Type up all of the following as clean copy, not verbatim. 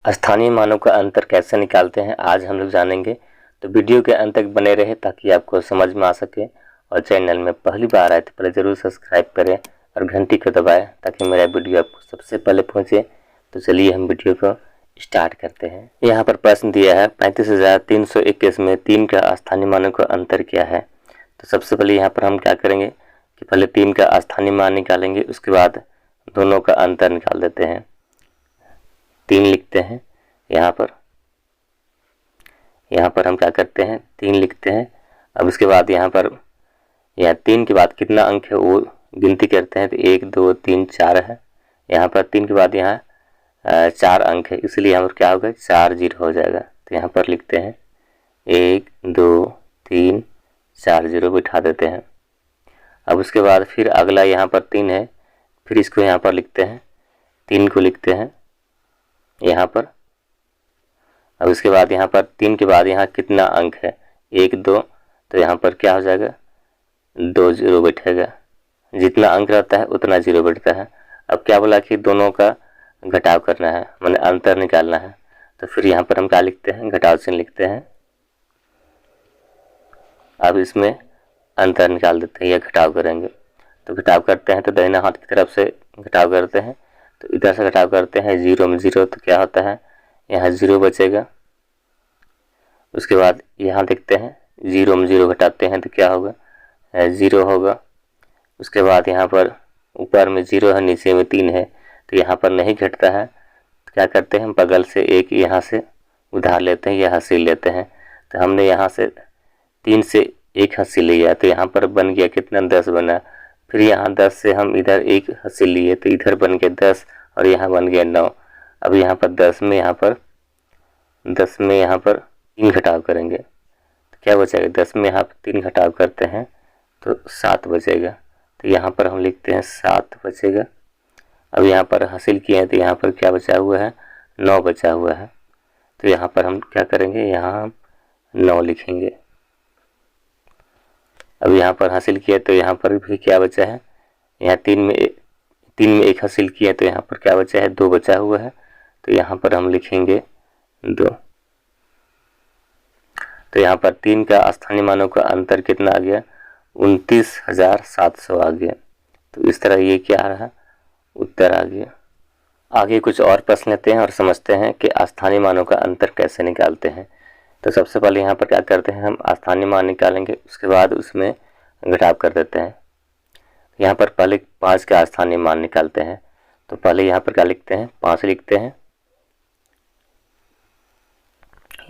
स्थानीय मानों का अंतर कैसे निकालते हैं आज हम लोग जानेंगे। तो वीडियो के अंत तक बने रहे ताकि आपको समझ में आ सके। और चैनल में पहली बार आए तो पहले ज़रूर सब्सक्राइब करें और घंटी को दबाएं ताकि मेरा वीडियो आपको सबसे पहले पहुंचे। तो चलिए हम वीडियो को स्टार्ट करते हैं। यहाँ पर प्रश्न दिया है 35,321 में 3 का स्थानीय मानों का अंतर क्या है। तो सबसे पहले यहाँ पर हम क्या करेंगे कि पहले 3 का स्थानीय मान निकालेंगे, उसके बाद दोनों का अंतर निकाल देते हैं। 3 लिखते हैं यहाँ पर हम क्या करते हैं 3 लिखते हैं। अब उसके बाद यहाँ 3 के बाद कितना अंक है वो गिनती करते हैं। तो 1 2 3 4 है। यहाँ पर 3 के बाद यहाँ 4 अंक है, इसलिए यहाँ पर क्या होगा 4 0 हो जाएगा। तो यहाँ पर लिखते हैं 1 2 3 4 0 बिठा देते हैं। अब उसके बाद फिर अगला यहाँ पर 3 है, फिर इसको यहाँ पर लिखते हैं 3 को लिखते हैं यहाँ पर। अब उसके बाद यहाँ पर 3 के बाद यहाँ कितना अंक है 1 2, तो यहाँ पर क्या हो जाएगा 2 0 बैठेगा। जितना अंक रहता है उतना 0 बैठता है। अब क्या बोला कि दोनों का घटाव करना है, माने अंतर निकालना है। तो फिर यहाँ पर हम क्या लिखते हैं घटाव चिन्ह लिखते हैं। अब इसमें अंतर निकाल देते हैं या घटाव करेंगे। तो घटाव करते हैं तो दाहिना हाथ की तरफ से घटाव करते हैं, तो इधर से घटाव करते हैं 0 में 0, तो क्या होता है यहाँ 0 बचेगा। उसके बाद यहाँ देखते हैं 0 में 0 घटाते हैं तो क्या होगा 0 होगा। उसके बाद यहाँ पर ऊपर में 0 है, नीचे में 3 है, तो यहाँ पर नहीं घटता है। तो क्या करते हैं बगल से एक यहाँ से उधार लेते हैं या हासिल लेते हैं। तो हमने यहाँ से 3 से 1 हासिल लिया, तो यहाँ पर बन गया कितना 10 बना। फिर यहाँ 10 से हम इधर 1 हासिल लिए तो इधर बन गया 10 और यहाँ बन गया 9। अब यहाँ पर 10 में यहाँ पर 3 घटाव करेंगे तो क्या बचेगा 10 में यहाँ पर 3 घटाव करते हैं तो 7 बचेगा। तो यहाँ पर हम लिखते हैं 7 बचेगा। अब यहाँ पर हासिल किए हैं तो यहाँ पर क्या बचा हुआ है 9 बचा हुआ है। तो यहाँ पर हम क्या करेंगे यहाँ हम 9 लिखेंगे। अब यहाँ पर हासिल किया तो यहाँ पर भी क्या बचा है, यहाँ 3 में 1 हासिल किया तो यहाँ पर क्या बचा है 2 बचा हुआ है। तो यहाँ पर हम लिखेंगे 2। तो यहाँ पर 3 का स्थानीय मानों का अंतर कितना आ गया 29,700 आ गया। तो इस तरह ये क्या आ रहा उत्तर आ गया। आगे कुछ और प्रश्न लेते हैं और समझते हैं कि स्थानीय मानों का अंतर कैसे निकालते हैं। तो सबसे पहले यहाँ पर क्या करते हैं हम स्थानीय मान निकालेंगे, उसके बाद उसमें घटाव कर देते हैं। यहाँ पर पहले 5 का स्थानीय मान निकालते हैं। तो पहले यहाँ पर क्या लिखते हैं 5 लिखते हैं,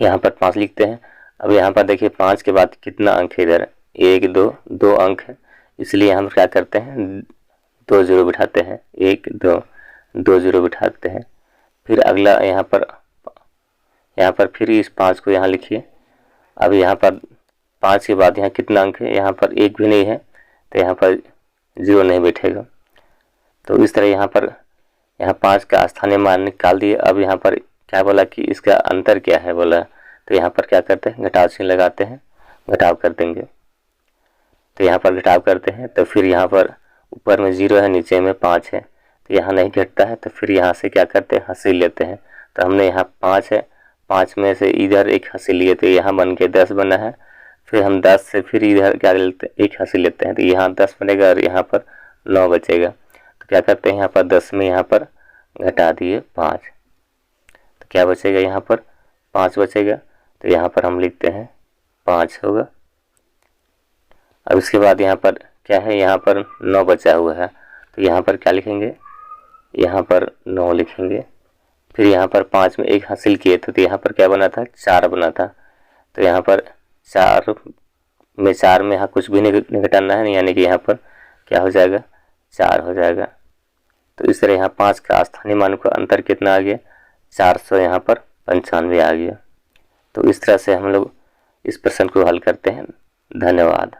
यहाँ पर 5 लिखते हैं। अब यहाँ पर देखिए 5 के बाद कितना अंक है इधर 1 2 2 अंक है, इसलिए हम क्या करते हैं 2 0 बिठाते हैं 1 2 2 0 बिठाते हैं। फिर अगला यहाँ पर फिर इस 5 को यहाँ लिखिए। अब यहाँ पर 5 के बाद यहाँ कितना अंक है, यहाँ पर 1 भी नहीं है तो यहाँ पर 0 नहीं बैठेगा। तो इस तरह यहाँ 5 का स्थानीय मान निकाल दिए। अब यहाँ पर क्या बोला कि इसका अंतर क्या है बोला, तो यहाँ पर क्या करते हैं घटाव चिन्ह लगाते हैं, घटाव कर देंगे। तो यहाँ पर घटाव करते हैं तो फिर यहाँ पर ऊपर में 0 है, नीचे में 5 है, तो यहाँ नहीं घटता है। तो फिर यहाँ से क्या करते हैं हासिल लेते हैं। तो हमने यहाँ 5 है, 5 में से इधर 1 हासिल लिए तो यहाँ बन के 10 बना है। फिर हम 10 से फिर इधर क्या लेते हैं 1 हासिल लेते हैं, तो यहाँ 10 बनेगा और यहाँ पर 9 बचेगा। तो क्या करते हैं यहाँ पर 10 में यहाँ पर घटा दिए 5, तो क्या बचेगा यहाँ पर 5 बचेगा। तो यहाँ पर हम लिखते हैं 5 होगा। अब इसके बाद यहाँ पर क्या है, यहाँ पर 9 बचा हुआ है, तो यहाँ पर क्या लिखेंगे यहाँ पर 9 लिखेंगे। फिर यहाँ पर 5 में 1 हासिल किए थे तो यहाँ पर क्या बना था 4 बना था। तो यहाँ पर 4 में यहाँ कुछ भी नहीं घटाना है, यानी कि यहाँ पर क्या हो जाएगा 4 हो जाएगा। तो इस तरह यहाँ 5 का स्थानीय मान का अंतर कितना आ गया 400 यहाँ पर 95 आ गया। तो इस तरह से हम लोग इस प्रश्न को हल करते हैं। धन्यवाद।